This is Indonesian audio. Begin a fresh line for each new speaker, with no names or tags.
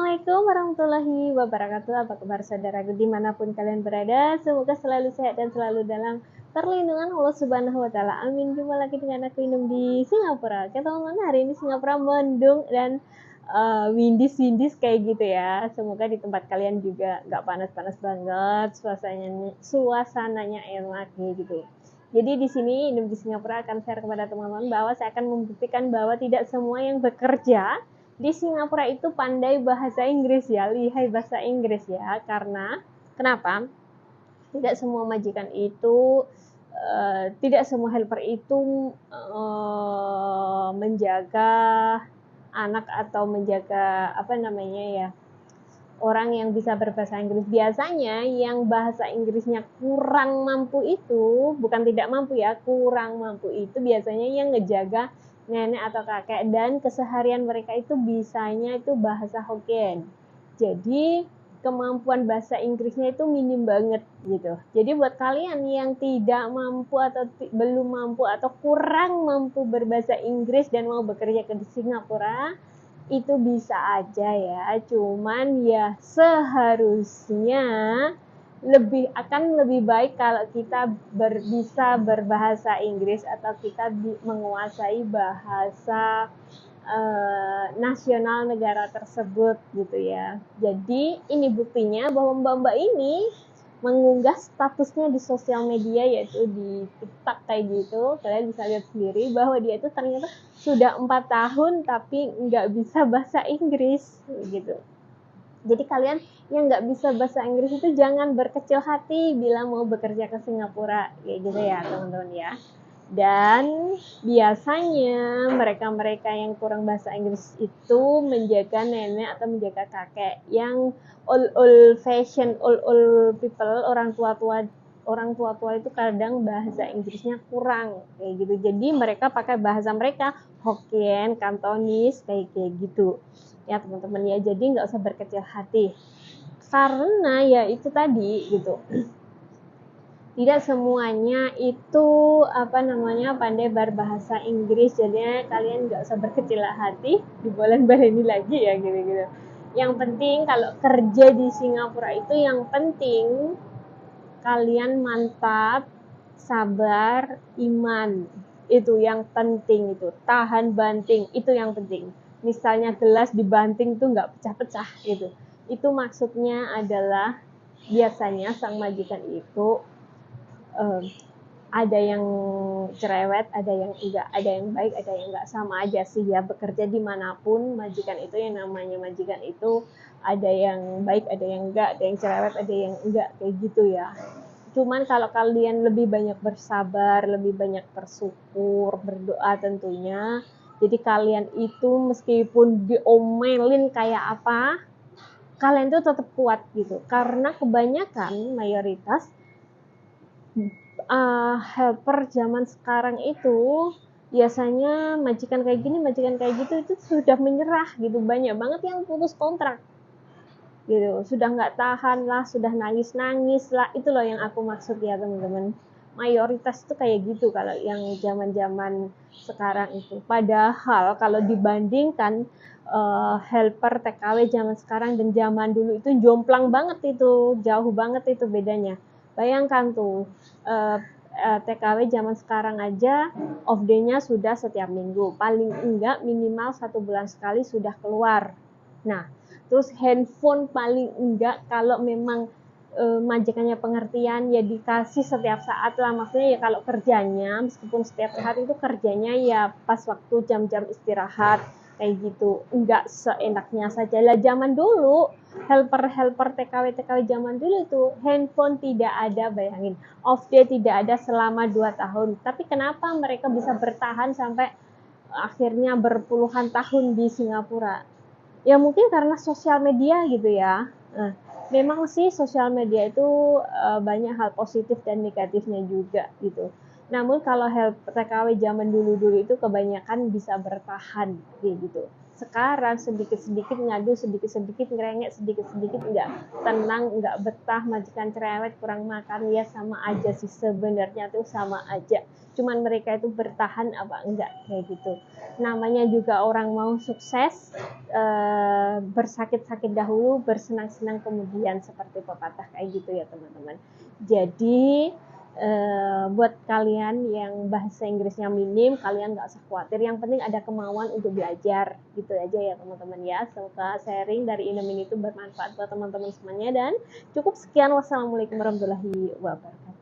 Assalamualaikum warahmatullahi wabarakatuh. Apa kabar saudaraku dimanapun kalian berada? Semoga selalu sehat dan selalu dalam perlindungan Allah Subhanahu Wa Taala. Amin. Jumpa lagi dengan aku Inum di Singapura. Oke teman-teman, hari ini Singapura mendung dan windis kayak gitu ya. Semoga di tempat kalian juga nggak panas-panas banget, suasananya enak gitu. Jadi di sini Inum di Singapura akan share kepada teman-teman bahwa saya akan membuktikan bahwa tidak semua yang bekerja di Singapura itu pandai bahasa Inggris ya, lihai bahasa Inggris ya. Karena kenapa? Tidak semua majikan itu tidak semua helper itu menjaga anak atau menjaga orang yang bisa berbahasa Inggris. Biasanya yang bahasa Inggrisnya kurang mampu itu, bukan tidak mampu ya, kurang mampu itu biasanya yang ngejaga nenek atau kakek, dan keseharian mereka itu bisanya itu bahasa Hokkien. Jadi kemampuan bahasa Inggrisnya itu minim banget gitu. Jadi buat kalian yang tidak mampu atau belum mampu atau kurang mampu berbahasa Inggris dan mau bekerja di Singapura, itu bisa aja ya. Cuman ya seharusnya akan lebih baik kalau kita bisa berbahasa Inggris atau kita menguasai bahasa nasional negara tersebut gitu ya. Jadi ini buktinya bahwa mbak-mbak ini mengunggah statusnya di sosial media, yaitu di TikTok kayak gitu. Kalian bisa lihat sendiri bahwa dia itu ternyata sudah 4 tahun tapi nggak bisa bahasa Inggris gitu. Jadi kalian yang nggak bisa bahasa Inggris itu jangan berkecil hati bila mau bekerja ke Singapura kayak gitu ya teman-teman ya. Dan biasanya mereka-mereka yang kurang bahasa Inggris itu menjaga nenek atau menjaga kakek yang old fashion, old people, orang tua itu kadang bahasa Inggrisnya kurang kayak gitu. Jadi mereka pakai bahasa mereka Hokkien, Kantonis kayak gitu ya teman-teman ya. Jadi nggak usah berkecil hati karena ya itu tadi gitu, tidak semuanya itu pandai berbahasa Inggris. Jadi kalian nggak usah berkecil hati di bulan ini lagi ya gitu. Yang penting kalau kerja di Singapura itu yang penting kalian mantap, sabar, iman. Itu yang penting, itu tahan banting, itu yang penting. Misalnya gelas dibanting tuh nggak pecah-pecah gitu. Itu maksudnya adalah biasanya sang majikan itu ada yang cerewet, ada yang enggak, ada yang baik, ada yang enggak, sama aja sih ya. Bekerja dimanapun majikan itu, yang namanya majikan itu ada yang baik, ada yang enggak, ada yang cerewet, ada yang enggak kayak gitu ya. Cuman kalau kalian lebih banyak bersabar, lebih banyak bersyukur, berdoa tentunya. Jadi kalian itu meskipun diomelin kayak apa, kalian tuh tetap kuat gitu. Karena kebanyakan mayoritas helper zaman sekarang itu biasanya majikan kayak gini, majikan kayak gitu itu sudah menyerah gitu. Banyak banget yang putus kontrak gitu, sudah nggak tahan lah, sudah nangis lah. Itu loh yang aku maksud ya teman-teman. Mayoritas itu kayak gitu kalau yang zaman sekarang itu. Padahal kalau dibandingkan helper TKW zaman sekarang dan zaman dulu itu jomplang banget, itu jauh banget itu bedanya. Bayangkan tuh TKW zaman sekarang aja off day-nya sudah setiap minggu, paling enggak minimal 1 bulan sekali sudah keluar. Nah, terus handphone paling enggak kalau memang majikannya pengertian ya dikasih setiap saat lah. Maksudnya ya kalau kerjanya meskipun setiap hari itu kerjanya ya pas waktu jam-jam istirahat kayak gitu, enggak seenaknya saja lah. Zaman dulu helper TKW zaman dulu itu handphone tidak ada, bayangin, off day tidak ada selama 2 tahun. Tapi kenapa mereka bisa bertahan sampai akhirnya berpuluhan tahun di Singapura? Ya mungkin karena sosial media gitu ya. Nah, memang sih sosial media itu banyak hal positif dan negatifnya juga gitu. Namun kalau TKW zaman dulu itu kebanyakan bisa bertahan gitu. sekarang sedikit-sedikit ngadu, sedikit-sedikit ngerengek, sedikit-sedikit nggak tenang, nggak betah, majikan cerewet, kurang makan, ya sama aja sih sebenarnya tuh sama aja. Cuman mereka itu bertahan apa enggak kayak gitu. Namanya juga orang mau sukses, bersakit-sakit dahulu, bersenang-senang kemudian, seperti pepatah kayak gitu ya teman-teman. Jadi buat kalian yang bahasa Inggrisnya minim, kalian nggak usah khawatir, yang penting ada kemauan untuk belajar, gitu aja ya teman-teman ya. Semoga sharing dari Inem ini itu bermanfaat buat teman-teman semuanya, dan cukup sekian. Wassalamualaikum warahmatullahi wabarakatuh.